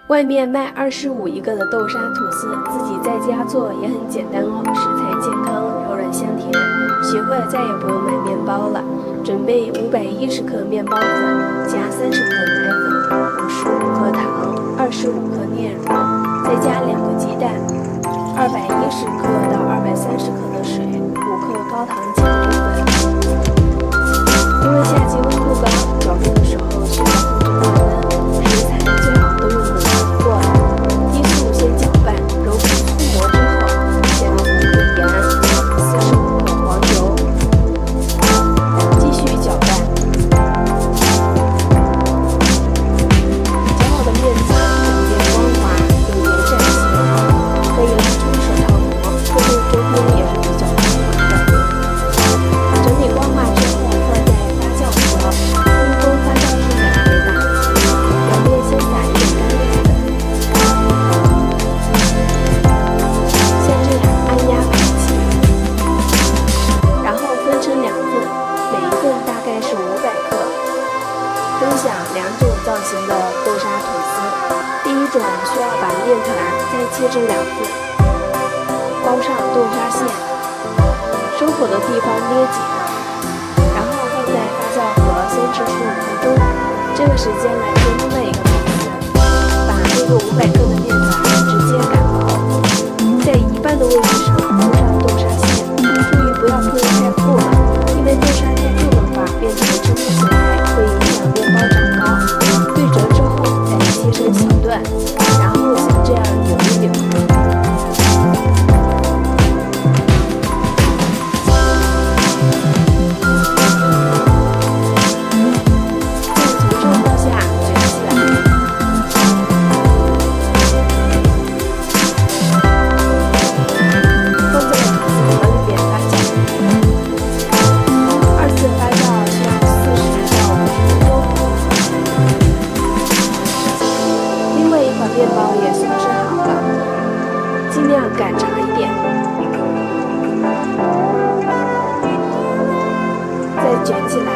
外面卖25一个的豆沙吐司，自己在家做也很简单哦，食材健康，柔软香甜。学会了再也不用买面包了，准备510克面包粉，加30克奶粉，55克糖，25克炼乳，再加2个鸡蛋，210克到230克的水，5克高糖精米粉。因为夏季温度高，炒面的时候需要控制热温，食材最好都用冷藏过的。低速先搅拌，揉成粗膜之后，加5克盐，45克黄油，继续搅拌。搅好的面团表面光滑，有延展性，可以拉出手套膜，做面周边也是比较光滑的。整理光滑之后，放在发酵盒，密封发酵至2回大，表面先撒一点干面粉，像这样按压排挤，然后分成2份，每一份大概是500克。分享2种造型的豆沙吐司。第一种需要把面团再切成2份，包上豆沙馅，收口的地方捏紧，然后放在发酵盒先至15分钟。这个时间来做另外一个方式，把那个500克的面团直接擀薄，在一半的位置上铺上豆沙馅，注意不要铺得太厚了，因为豆沙太重的话，面团撑不起来，会影响面包长高。对折之后再切成小段，然后像这样扭一扭。面包也松弛好了，尽量擀长一点，再卷起来。